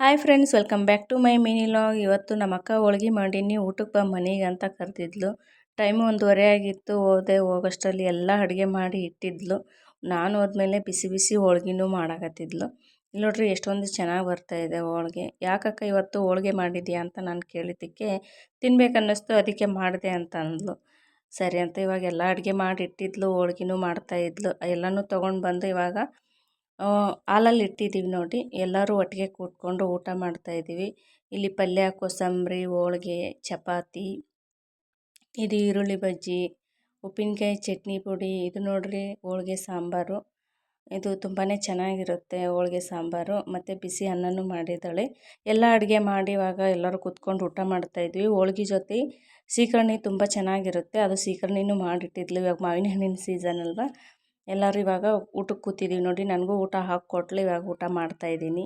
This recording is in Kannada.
Hi friends, welcome back to my mini vlog. ಇವತ್ತು ನಮ್ಮ ಅಕ್ಕ ಹೋಳ್ಗೆ ಮಾಡೀನಿ, ಊಟಕ್ಕೆ ಬಾ ಮನೆಗೆ ಅಂತ ಕರೆದಿದ್ಲು. ಟೈಮು 1:30 ಆಗಿತ್ತು. ಹೋಗೋಷ್ಟರಲ್ಲಿ ಎಲ್ಲ ಅಡುಗೆ ಮಾಡಿ ಇಟ್ಟಿದ್ಲು. ನಾನು ಹೋದ್ಮೇಲೆ ಬಿಸಿ ಬಿಸಿ ಹೋಳ್ಗಿನೂ ಮಾಡಾಕತ್ತಿದ್ಲು. ಇಲ್ಲಿ ನೋಡ್ರಿ ಎಷ್ಟೊಂದು ಚೆನ್ನಾಗಿ ಬರ್ತಾಯಿದೆ ಹೋಳ್ಗೆ. ಯಾಕಕ್ಕ ಇವತ್ತು ಹೋಳ್ಗೆ ಮಾಡಿದ್ಯಾ ಅಂತ ನಾನು ಕೇಳಿದ್ದಕ್ಕೆ ತಿನ್ಬೇಕನ್ನಿಸ್ತು, ಅದಕ್ಕೆ ಮಾಡಿದೆ ಅಂತ ಅಂದ್ಲು. ಸರಿ ಅಂತ ಇವಾಗ ಎಲ್ಲ ಅಡುಗೆ ಮಾಡಿ ಇಟ್ಟಿದ್ಲು, ಹೋಳ್ಗಿನೂ ಮಾಡ್ತಾಯಿದ್ಲು. ಎಲ್ಲನೂ ತೊಗೊಂಡು ಬಂದು ಇವಾಗ ಹಾಲಲ್ಲಿ ಇಟ್ಟಿದ್ದೀವಿ ನೋಡಿ. ಎಲ್ಲರೂ ಒಟ್ಟಿಗೆ ಕೂತ್ಕೊಂಡು ಊಟ ಮಾಡ್ತಾಯಿದ್ದೀವಿ. ಇಲ್ಲಿ ಪಲ್ಯ, ಕೋಸಂಬರಿ, ಹೋಳ್ಗೆ, ಚಪಾತಿ, ಇದು ಈರುಳ್ಳಿ ಬಜ್ಜಿ, ಉಪ್ಪಿನಕಾಯಿ, ಚಟ್ನಿ ಪುಡಿ, ಇದು ನೋಡ್ರಿ ಹೋಳ್ಗೆ ಸಾಂಬಾರು. ಇದು ತುಂಬಾ ಚೆನ್ನಾಗಿರುತ್ತೆ ಹೋಳ್ಗೆ ಸಾಂಬಾರು. ಮತ್ತು ಬಿಸಿ ಅನ್ನನೂ ಮಾಡಿದ್ದಾಳೆ. ಎಲ್ಲ ಅಡುಗೆ ಮಾಡಿ ಇವಾಗ ಎಲ್ಲರೂ ಕೂತ್ಕೊಂಡು ಊಟ ಮಾಡ್ತಾಯಿದ್ವಿ. ಹೋಳ್ಗೆ ಜೊತೆ ಸೀಕರ್ಣಿ ತುಂಬ ಚೆನ್ನಾಗಿರುತ್ತೆ, ಅದು ಸೀಕರ್ಣಿನೂ ಮಾಡಿಟ್ಟಿದ್ಲು. ಇವಾಗ ಮಾವಿನ ಹಣ್ಣಿನ ಸೀಸನ್ ಅಲ್ವಾ, ಎಲ್ಲರೂ ಇವಾಗ ಊಟಕ್ಕೆ ಕೂತಿದ್ದೀವಿ ನೋಡಿ. ನನಗೂ ಊಟ ಹಾಕ್ಕೊಟ್ಲು, ಇವಾಗ ಊಟ ಮಾಡ್ತಾಯಿದ್ದೀನಿ.